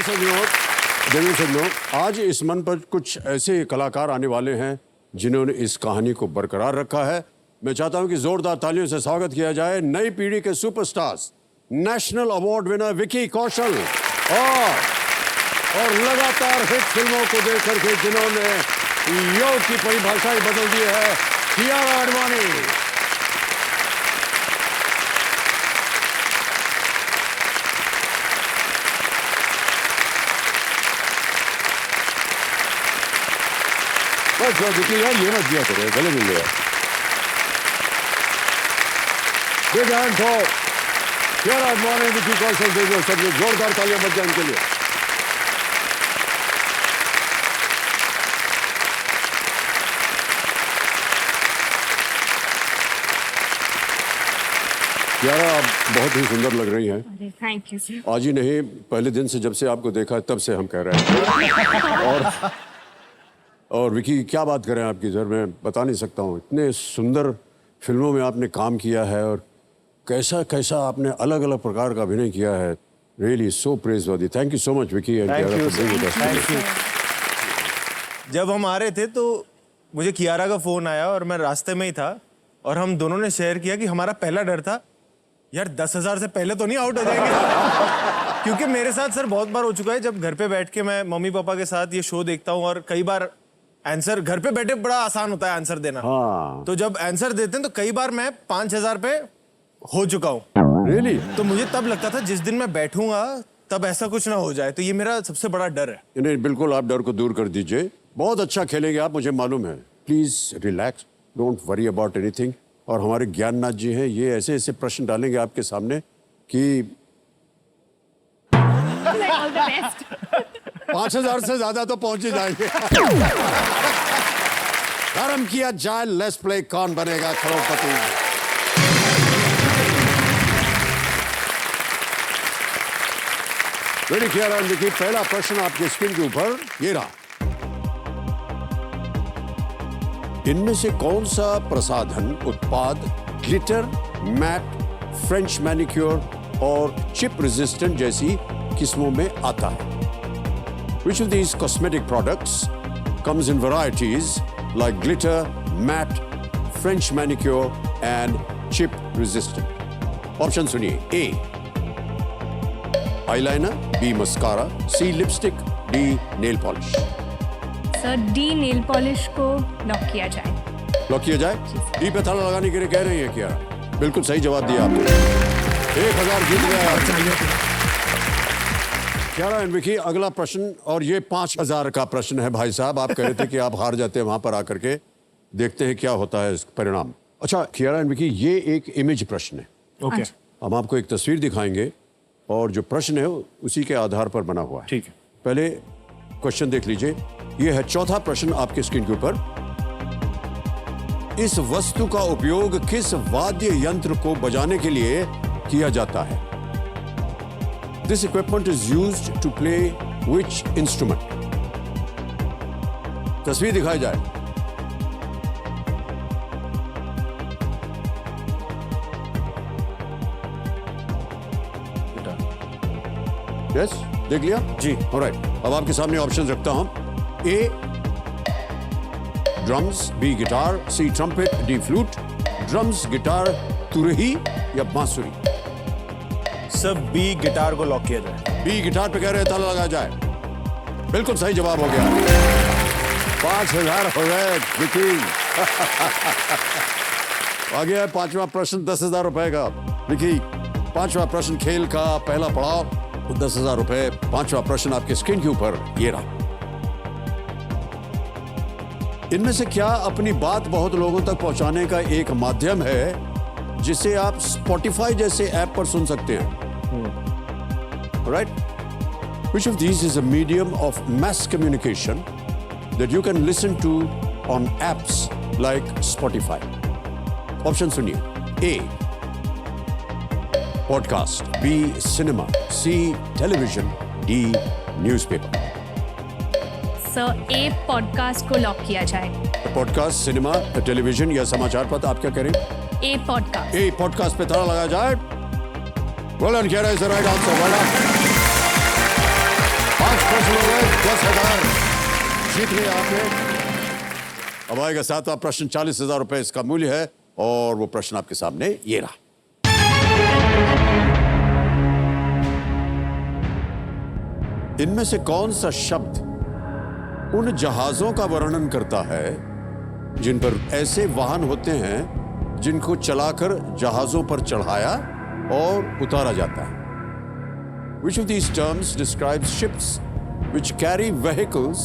सज्जनों, आज इस मन पर कुछ ऐसे कलाकार आने वाले हैं जिन्होंने इस कहानी को बरकरार रखा है। मैं चाहता हूं कि जोरदार तालियों से स्वागत किया जाए नई पीढ़ी के superstars, national award winner Vicky Kaushal और लगातार हिट फिल्मों को देख करके जिन्होंने योग की परिभाषा ही बदल दी है, कियारा आडवाणी। बस विकी यार ये मत दिया करो, गले मिल गया। Big hand for Kiara Advani, Vicky Kaushal, देखो सब लोग जोरदार तालियां बज जाए इनके लिए। कियारा, आप बहुत ही सुंदर लग रही हैं। Thank you sir. आज ही नहीं, पहले दिन से जब से आपको देखा तब से हम कह रहे हैं। और विकी, क्या बात करें आपकी, सर मैं बता नहीं सकता हूँ। इतने सुंदर फिल्मों में आपने काम किया है और कैसा कैसा आपने अलग अलग प्रकार का अभिनय किया है। Really so praiseworthy. Thank you so much Vicky and Kiara. जब हम आ रहे थे तो मुझे कियारा का फोन आया और मैं रास्ते में ही था और हम दोनों ने शेयर किया कि हमारा पहला डर था यार 10,000 से पहले तो नहीं आउट हो जाएंगे। क्योंकि मेरे साथ सर बहुत बार हो चुका है, जब घर पे बैठ के मैं मम्मी पापा के साथ ये शो देखता हूँ और कई बार आंसर घर पे बैठे बड़ा आसान होता है आंसर देना। हाँ। तो जब आंसर देते हैं तो कई बार मैं 5,000 पे हो चुका हूँ। रियली? तो मुझे तब लगता था जिस दिन मैं बैठूंगा तब ऐसा कुछ ना हो जाए, तो ये मेरा सबसे बड़ा डर है। नहीं, बिल्कुल आप डर को दूर कर दीजिए। बहुत अच्छा खेलेंगे आप, मुझे मालूम है। Please relax, don't worry about anything. और हमारे ज्ञाननाथ जी हैं, ये ऐसे ऐसे प्रश्न डालेंगे आपके सामने कि 5,000 से ज्यादा तो पहुंच ही जाएंगे। गरम किया जाए, लेट्स प्ले कौन बनेगा करोड़पति। रेडी कियारा, देखिए पहला प्रश्न आपके स्क्रीन के ऊपर ये रहा। इनमें से कौन सा प्रसाधन उत्पाद ग्लिटर, मैट, फ्रेंच मैनिक्योर और चिप रेजिस्टेंट जैसी किस्मों में आता है? Which of these cosmetic products comes in varieties like glitter, matte, French manicure and chip resistant? Option सुनिए। A eyeliner, B mascara, C lipstick, D nail polish। Sir D nail polish को lock किया जाए। Lock किया जाए? D पे ताला लगाने के लिए कह रही है कियारा। बिल्कुल सही जवाब दिया आपने। 1,000 जीत गया कियारा एंड विकी। अगला प्रश्न, और ये 5,000 का प्रश्न है भाई साहब। आप कह रहे थे कि आप हार जाते हैं वहां पर आकर के, देखते हैं क्या होता है परिणाम। अच्छा कियारा एंड विकी, ये एक इमेज प्रश्न है। ओके। हम आपको एक तस्वीर दिखाएंगे और जो प्रश्न है उसी के आधार पर बना हुआ है। ठीक है। पहले क्वेश्चन देख लीजिए। यह है चौथा प्रश्न आपके स्क्रीन के ऊपर। इस वस्तु का उपयोग किस वाद्य यंत्र को बजाने के लिए किया जाता है? This equipment is used to play which instrument? तस्वीर दिखाई जाए। यस, देख लिया जी। ऑलराइट, अब आपके सामने ऑप्शन रखता हूं। A drums, B guitar, C trumpet, D flute. Drums, guitar, तुरही या बांसुरी? सब बी गिटार को लॉक किया जाए। बी गिटार पे कह रहे हैं, ताला लगा जाए। बिल्कुल सही जवाब हो गया। 5,000 हो गए विकी। आ गया है पांचवा प्रश्न, 10,000 रुपए का। विकी, पांचवा प्रश्न खेल का पहला पड़ाव, 10,000 रुपए। पांचवा प्रश्न आपके स्क्रीन के ऊपर ये रहा। इनमें से क्या अपनी बात बहुत लोगों तक पहुंचाने का एक माध्यम है जिसे आप स्पॉटिफाई जैसे ऐप पर सुन सकते हैं? Right? Which of these is a medium of mass communication that you can listen to on apps like Spotify? Option सुनिए। A podcast, B cinema, C television, D newspaper. Sir a podcast को lock किया जाए। Podcast, cinema, television या समाचार पत्र, आप क्या करें? A podcast. ए पॉडकास्ट पे ताला लगाया जाए। Well done Kiara, is the right answer. Well done. हासिल हो गए 10,000 जीत लिया आपने। अब आएगा 7वां प्रश्न, 40,000 रुपए इसका मूल्य है और वो प्रश्न आपके सामने ये रहा। इनमें से कौन सा शब्द उन जहाजों का वर्णन करता है जिन पर ऐसे वाहन होते हैं जिनको चलाकर जहाजों पर चढ़ाया और उतारा जाता है? Which of these terms describes ships which carry vehicles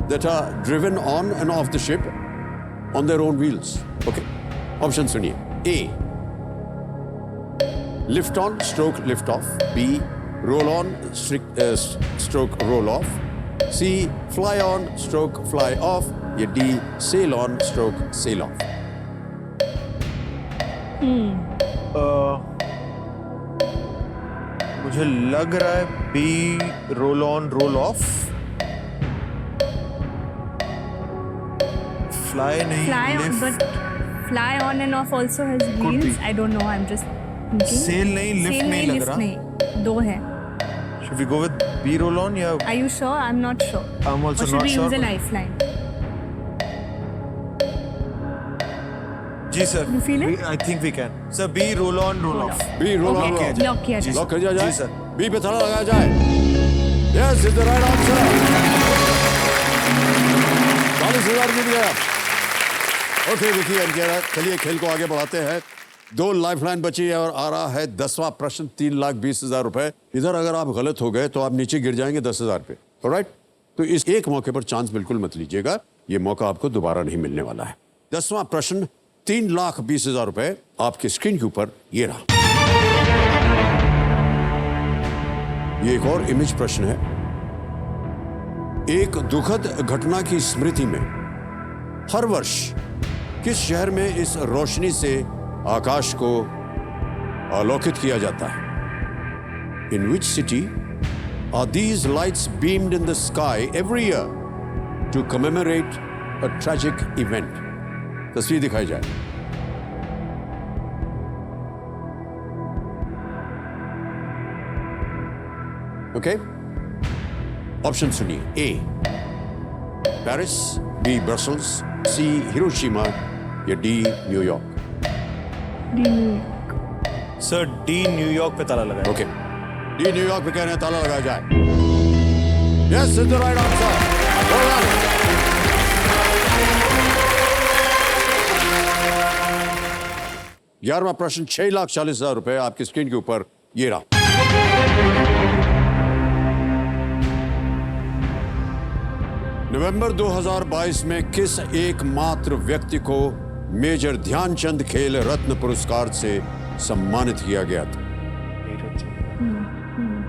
that are driven on and off the ship on their own wheels? Okay. Option सुनिए. A. Lift on stroke lift off. B. Roll on stroke roll off. C. Fly on stroke fly off. या D. Sail on stroke sail off. मुझे लग रहा है B, roll on roll off. Fly नहीं, Fly on, but fly on and off also has Could wheels. be. I don't know. I'm just thinking. Sail नहीं, lift Sail नहीं लग lift रहा। नहीं, दो है। Should we go with B, roll on या Are you sure? I'm not sure. I'm also Or should not we sure, use a but- lifeline? जी sir? You feel it? I think we can. Sir, B, roll on roll off। B. Roll on Okay, roll off. lock किया जाए। Lock कर दिया जाए। जी, sir. B पे ताला लगाया जाए। Yes, it's the right answer. 40,000 जीत गया। ओके विकी एंड केरा, चलिए खेल को आगे बढ़ाते हैं। 2 लाइफलाइन बची है और आ रहा है 10वां प्रश्न, 3,20,000 रुपए। इधर अगर आप गलत हो गए तो आप नीचे गिर जाएंगे 10,000 पे। ऑलराइट, तो इस एक मौके पर चांस बिल्कुल मत लीजिएगा, ये मौका आपको दोबारा नहीं मिलने वाला है। 10वां प्रश्न, 3,20,000 रुपए आपके स्क्रीन के ऊपर ये रहा। ये एक और इमेज प्रश्न है। एक दुखद घटना की स्मृति में हर वर्ष किस शहर में इस रोशनी से आकाश को आलोकित किया जाता है? In which city are these lights beamed in the sky every year to commemorate a tragic event? तस्वीर दिखाई जाए। ओके, ऑप्शन सुनिए। A Paris, B Brussels, C Hiroshima या D New York? Sir, D New York पे ताला लगाया। ओके, डी न्यूयॉर्क पे कह रहे हैं, ताला लगाया जाए। Yes, is the right answer. 11वां प्रश्न, 6,40,000 रुपए आपकी स्क्रीन के ऊपर ये रहा। नवंबर 2022 में किस एकमात्र व्यक्ति को मेजर ध्यानचंद खेल रत्न पुरस्कार से सम्मानित किया गया था?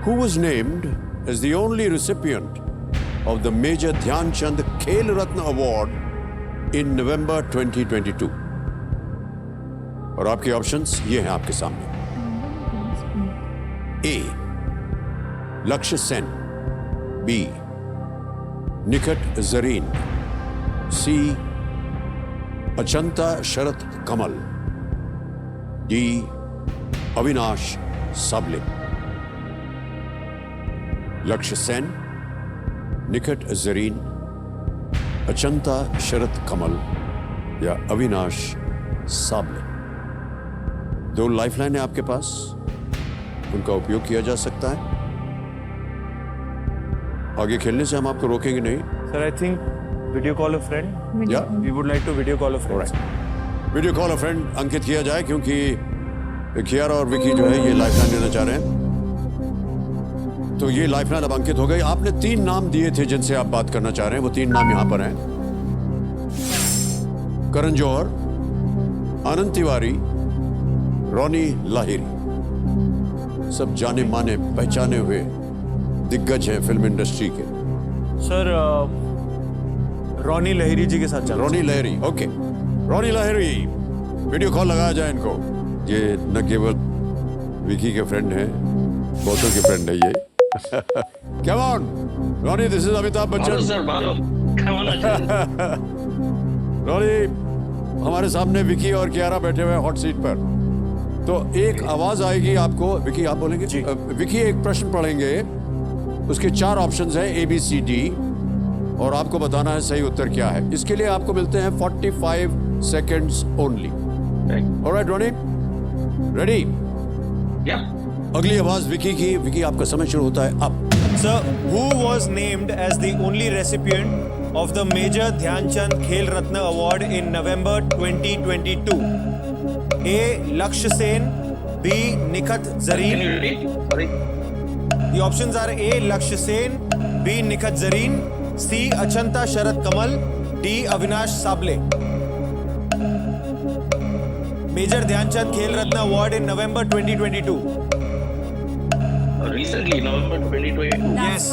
Who was named as the only recipient of the Major Dhyanchand Khel Ratna Award in November 2022? और आपके ऑप्शंस ये हैं आपके सामने। ए लक्ष्य सेन, बी निकट जरीन, सी अचंता शरत कमल, डी अविनाश साबले। लक्ष्य सेन, निकट जरीन, अचंता शरत कमल या अविनाश साबले। 2 लाइफलाइन है आपके पास, उनका उपयोग किया जा सकता है। आगे खेलने से हम आपको रोकेंगे नहीं। Sir, I think video call a friend. या we would like to video call a friend. Video call a friend अंकित किया जाए, क्योंकि कियारा और विकी जो है ये लाइफलाइन देना चाह रहे हैं। तो ये लाइफलाइन अब अंकित हो गई। आपने 3 नाम दिए थे जिनसे आप बात करना चाह रहे हैं, वो 3 नाम यहां पर हैं। करण जौहर, आनंद तिवारी, रॉनी लाहिरी। सब जाने माने पहचाने हुए दिग्गज हैं फिल्म इंडस्ट्री के। सर, रॉनी लहरी जी के साथ चल। रॉनी लहरी, ओके। रॉनी लहरी, वीडियो कॉल लगाया जाए इनको। ये न केवल विकी के फ्रेंड हैं, बहुतों के फ्रेंड है ये। Come on, Ronnie, this is Amitabh Bachchan. Ronnie, हमारे सामने विकी और कियारा बैठे हुए हैं हॉट सीट पर। तो एक आवाज आएगी आपको, विकी आप बोलेंगे। विकी एक प्रश्न पढ़ेंगे उसके 4 ऑप्शंस हैं A, B, C, D और आपको बताना है सही उत्तर क्या है। इसके लिए आपको मिलते हैं 45 सेकेंड्स ओनली। ऑलराइट रोनी, रेडी? अगली आवाज विकी की। विकी, आपका समय शुरू होता है अब। Sir, who was named as the only recipient of the Major Dhyanchand Khel Ratna Award in November 2022? A. Lakshya Sen, B. Nikhat Zareen. The options are A. Lakshya Sen, B. Nikhat Zareen, C. Achanta Sharat Kamal, D. Avinash Sable. Major Dhyanchand Khel Ratna Award in November 2022. Recently, November 2020. Yes.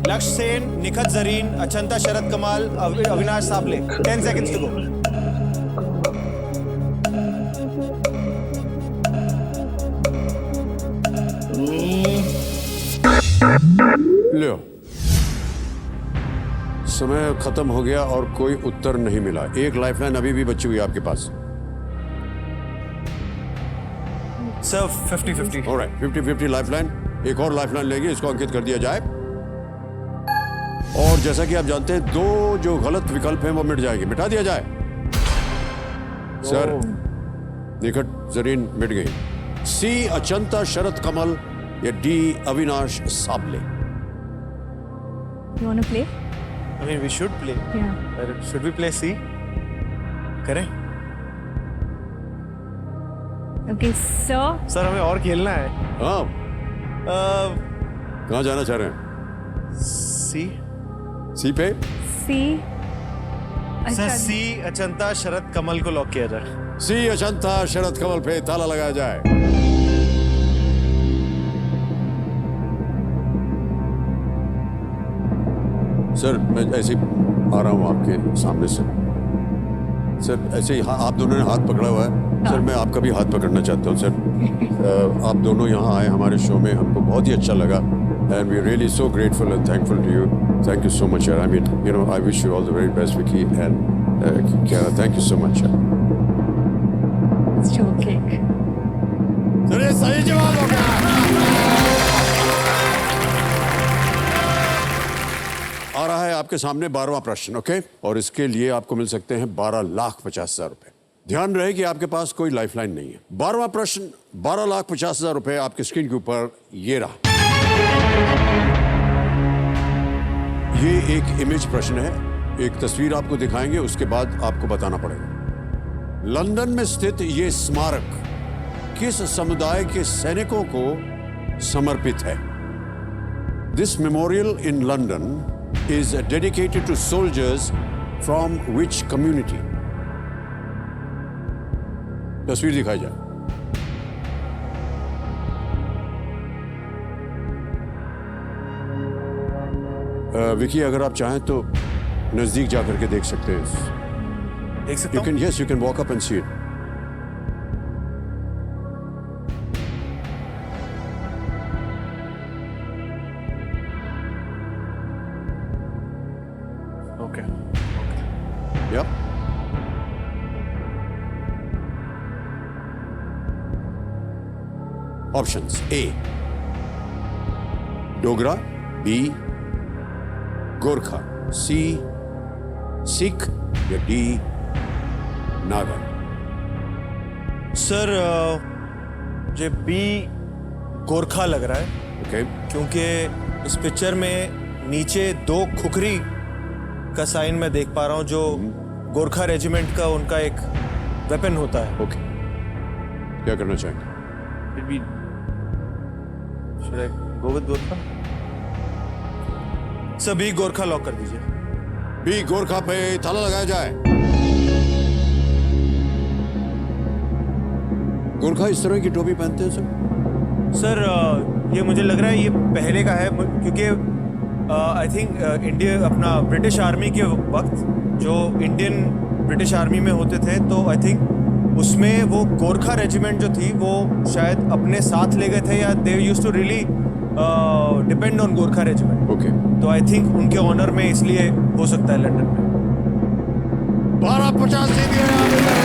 Lakshya Sen, Nikhat Zareen, Achanta Sharat Kamal, Avinash Sable. 10 seconds to go. लो, समय खत्म हो गया और कोई उत्तर नहीं मिला। एक lifeline अभी भी बची हुई है आपके पास। Sir, 50-50. Alright, 50-50 lifeline. एक और लाइफलाइन लेंगे, इसको अंकित कर दिया जाए। और जैसा कि आप जानते हैं, 2 जो गलत विकल्प हैं वो मिट जाएंगे। मिटा दिया जाए। सर, निकट जरीन मिट गई। सी अचंता शरद कमल या D Avinash Sable? You want to play? I mean, we should play. Yeah. Should we play C? करें? Okay, sir. सर, हमें और खेलना है। हाँ, कहाँ जाना चाह रहे हैं? C? सी पे? C. सर, C अचंता शरद कमल को लॉक किया जाए। सी अचंता शरद कमल पे ताला लगाया जाए। सर, मैं ऐसे ही आ रहा हूँ आपके सामने से। सर, ऐसे ही आप दोनों ने हाथ पकड़ा हुआ है। सर, मैं आपका भी हाथ पकड़ना चाहता हूँ। सर, आप दोनों यहाँ आए हमारे शो में, हमको बहुत ही अच्छा लगा। And we really so grateful and thankful to you. Thank you so much यार। I mean, you know, I wish you all the very best Vicky and Kiara, thank you so much यार। It's joking. Sir, ये सही जवाब हो गया। आ रहा है आपके सामने 12वां प्रश्न, ओके? और इसके लिए आपको मिल सकते हैं 12,50,000 रुपए। ध्यान रहे कि आपके पास कोई लाइफलाइन नहीं है। 12वां प्रश्न, 12,50,000 रुपए आपके स्क्रीन के ऊपर ये रहा। ये एक इमेज प्रश्न है। एक तस्वीर आपको दिखाएंगे, उसके बाद आपको बताना पड़ेगा। लंदन में स्थित ये स्मारक किस समुदाय के सैनिकों को समर्पित है? This memorial in London is dedicated to soldiers from which community? तस्वीर दिखाई जाए। विकी, अगर आप चाहें तो नजदीक जाकर के देख सकते हैं। देख सकते You can, yes, you can walk up and see it. Okay. Yep. Options: A. Dogra, B. Gorkha, C. Sikh या D. Naga? सर, मुझे B गोरखा लग रहा है। Okay. क्योंकि इस पिक्चर में नीचे 2 खुखरी का साइन मैं देख पा रहा हूँ, जो गोरखा रेजिमेंट का उनका एक वेपन होता है। Okay. क्या करना चाहेंगे? Should I go with Gorkha? सभी गोरखा लॉक कर दीजिए। बी गोरखा पे ताला लगाया जाए। गोरखा इस तरह की टोपी पहनते हैं सर? सर, ये मुझे लग रहा है ये पहले का है, क्योंकि आई थिंक इंडिया अपना ब्रिटिश आर्मी के वक्त जो इंडियन ब्रिटिश आर्मी में होते थे, तो आई थिंक उसमें वो गोरखा रेजिमेंट जो थी वो शायद अपने साथ ले गए थे, या they used to really depend on Gorkha regiment. Okay. तो आई थिंक उनके ऑनर में इसलिए हो सकता है लंदन में। 12,50 दे दिया।